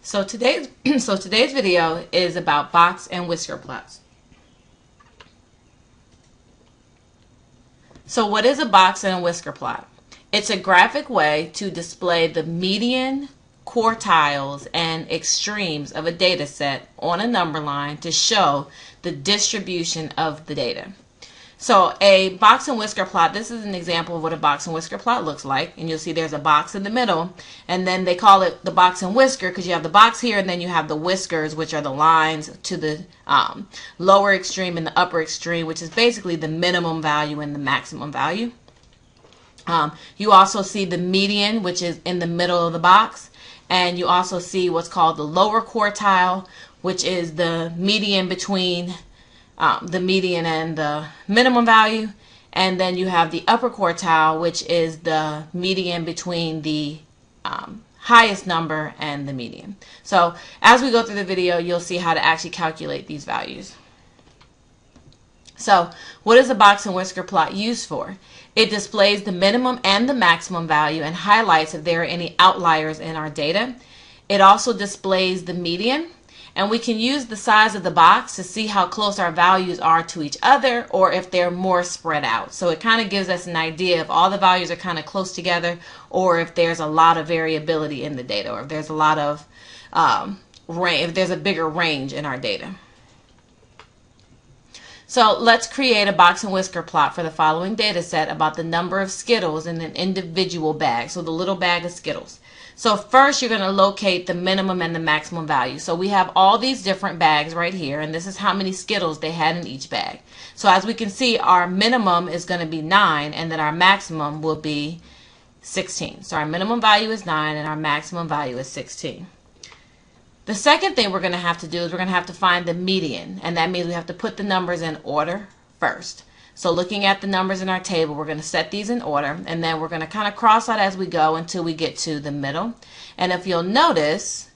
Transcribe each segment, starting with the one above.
So today's today's video is about box and whisker plots. So what is a box and a whisker plot? It's a graphic way to display the median, quartiles, and extremes of a data set on a number line to show the distribution of the data. So a box and whisker plot, this is an example of what a box and whisker plot looks like. And you'll see there's a box in the middle, and then they call it the box and whisker because you have the box here and then you have the whiskers, which are the lines to the lower extreme and the upper extreme, which is basically the minimum value and the maximum value. You also see the median, which is in the middle of the box, and you also see what's called the lower quartile, which is the median between the median and the minimum value, and then you have the upper quartile, which is the median between the highest number and the median. So as we go through the video, you'll see how to actually calculate these values. So what is a box and whisker plot used for? It displays the minimum and the maximum value and highlights if there are any outliers in our data. It also displays the median, and we can use the size of the box to see how close our values are to each other or if they're more spread out. So it kind of gives us an idea if all the values are kind of close together or if there's a lot of variability in the data, or if there's a lot of if there's a bigger range in our data. So let's create a box and whisker plot for the following data set about the number of Skittles in an individual bag. So the little bag of Skittles. So first you're going to locate the minimum and the maximum value. So we have all these different bags right here, and this is how many Skittles they had in each bag. So as we can see, our minimum is going to be 9, and then our maximum will be 16. So our minimum value is 9 and our maximum value is 16. The second thing we're going to have to do is we're going to have to find the median, and that means we have to put the numbers in order first. So looking at the numbers in our table, we're going to set these in order, and then we're going to kind of cross out as we go until we get to the middle. And if you'll notice,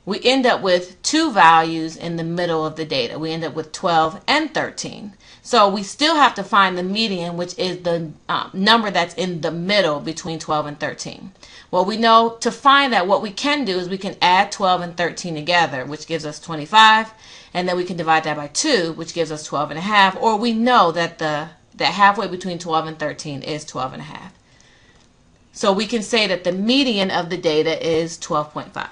we end up with 2 values in the middle of the data. We end up with 12 and 13. So we still have to find the median, which is the number that's in the middle between 12 and 13. Well, we know to find that, what we can do is we can add 12 and 13 together, which gives us 25, and then we can divide that by 2, which gives us 12 and a half, or we know that that halfway between 12 and 13 is 12 and a half. So we can say that the median of the data is 12.5.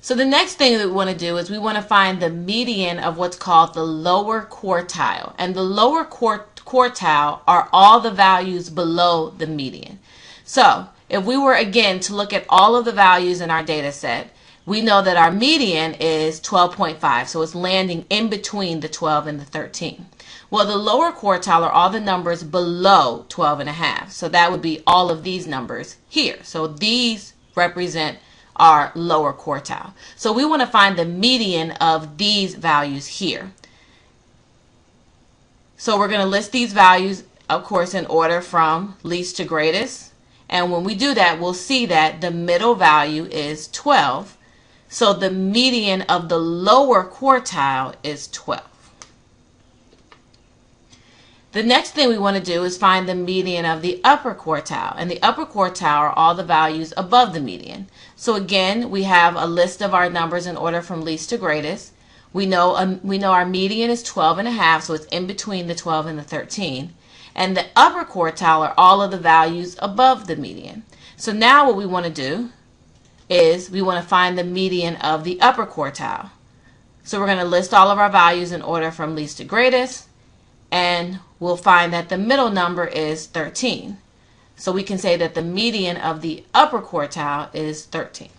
So the next thing that we want to do is we want to find the median of what's called the lower quartile. And the lower quartile are all the values below the median. So if we were again to look at all of the values in our data set, we know that our median is 12.5. So it's landing in between the 12 and the 13. Well, the lower quartile are all the numbers below 12 and a half. So that would be all of these numbers here. So these represent our lower quartile. So we want to find the median of these values here. So we're going to list these values, of course, in order from least to greatest. And when we do that, we'll see that the middle value is 12. So the median of the lower quartile is 12. The next thing we want to do is find the median of the upper quartile, and the upper quartile are all the values above the median. So again, we have a list of our numbers in order from least to greatest. We know our median is 12 and a half, so it's in between the 12 and the 13. And the upper quartile are all of the values above the median. So now what we want to do is we want to find the median of the upper quartile. So we're going to list all of our values in order from least to greatest, and we'll find that the middle number is 13. So we can say that the median of the upper quartile is 13.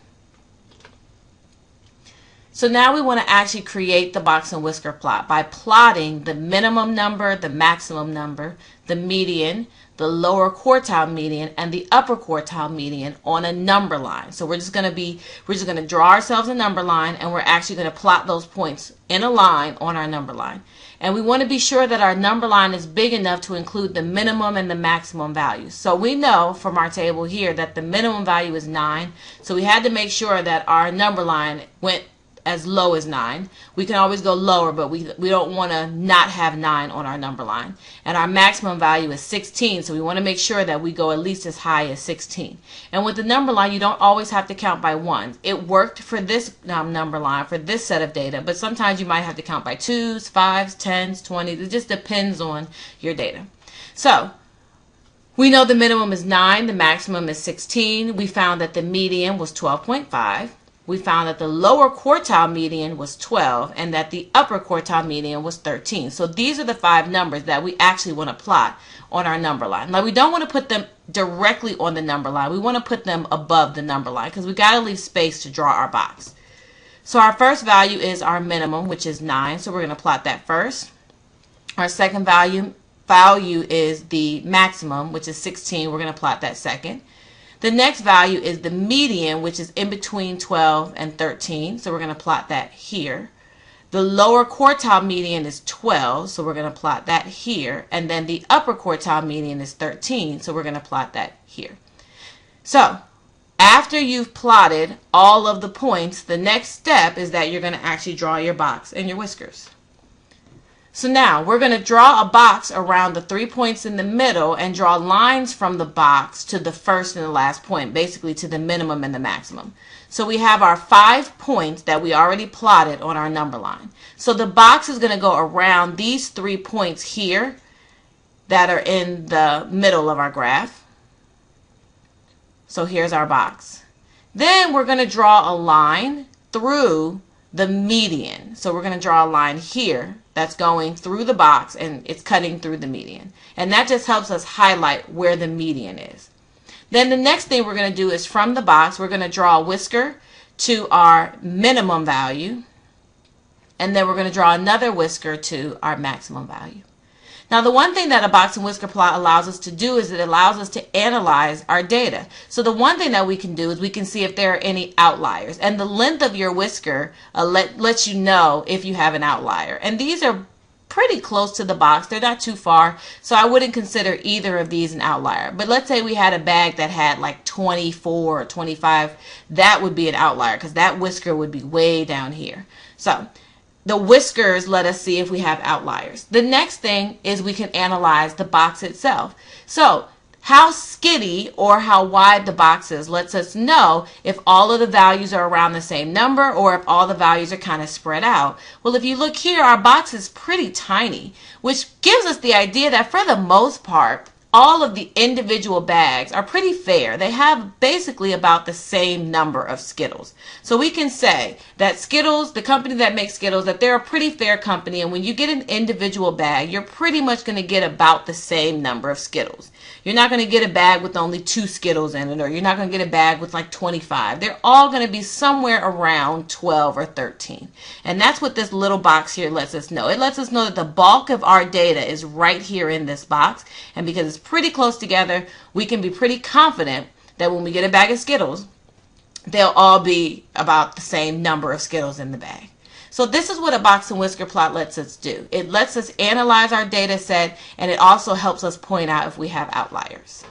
So now we want to actually create the box and whisker plot by plotting the minimum number, the maximum number, the median, the lower quartile median, and the upper quartile median on a number line. So we're just going to draw ourselves a number line, and we're actually going to plot those points in a line on our number line. And we want to be sure that our number line is big enough to include the minimum and the maximum values. So we know from our table here that the minimum value is 9. So we had to make sure that our number line went as low as 9. We can always go lower, but we don't want to not have 9 on our number line. And our maximum value is 16, so we want to make sure that we go at least as high as 16. And with the number line, you don't always have to count by 1s. It worked for this number line, for this set of data, but sometimes you might have to count by 2s, 5s, 10s, 20s. It just depends on your data. So we know the minimum is 9, the maximum is 16. We found that the median was 12.5. We found that the lower quartile median was 12 and that the upper quartile median was 13. So these are the 5 numbers that we actually want to plot on our number line. Now, we don't want to put them directly on the number line. We want to put them above the number line because we got to leave space to draw our box. So our first value is our minimum, which is 9. So we're going to plot that first. Our second value is the maximum, which is 16. We're going to plot that second. The next value is the median, which is in between 12 and 13. So we're going to plot that here. The lower quartile median is 12. So we're going to plot that here. And then the upper quartile median is 13. So we're going to plot that here. So after you've plotted all of the points, the next step is that you're going to actually draw your box and your whiskers. So now we're going to draw a box around the 3 points in the middle and draw lines from the box to the first and the last point, basically to the minimum and the maximum. So we have our 5 points that we already plotted on our number line. So the box is going to go around these 3 points here that are in the middle of our graph. So here's our box. Then we're going to draw a line through the median. So we're going to draw a line here that's going through the box and it's cutting through the median. And that just helps us highlight where the median is. Then the next thing we're going to do is from the box, we're going to draw a whisker to our minimum value. And then we're going to draw another whisker to our maximum value. Now, the one thing that a box and whisker plot allows us to do is it allows us to analyze our data. So the one thing that we can do is we can see if there are any outliers. And the length of your whisker lets you know if you have an outlier. And these are pretty close to the box. They're not too far. So I wouldn't consider either of these an outlier. But let's say we had a bag that had like 24 or 25. That would be an outlier because that whisker would be way down here. So the whiskers let us see if we have outliers. The next thing is we can analyze the box itself. So how skitty or how wide the box is lets us know if all of the values are around the same number or if all the values are kind of spread out. Well, if you look here, our box is pretty tiny, which gives us the idea that for the most part, all of the individual bags are pretty fair. They have basically about the same number of Skittles. So we can say that Skittles, the company that makes Skittles, that they're a pretty fair company, and when you get an individual bag, you're pretty much going to get about the same number of Skittles. You're not going to get a bag with only 2 Skittles in it, or you're not going to get a bag with like 25. They're all going to be somewhere around 12 or 13. And that's what this little box here lets us know. It lets us know that the bulk of our data is right here in this box, and because it's pretty close together, we can be pretty confident that when we get a bag of Skittles, they'll all be about the same number of Skittles in the bag. So this is what a box and whisker plot lets us do. It lets us analyze our data set, and it also helps us point out if we have outliers.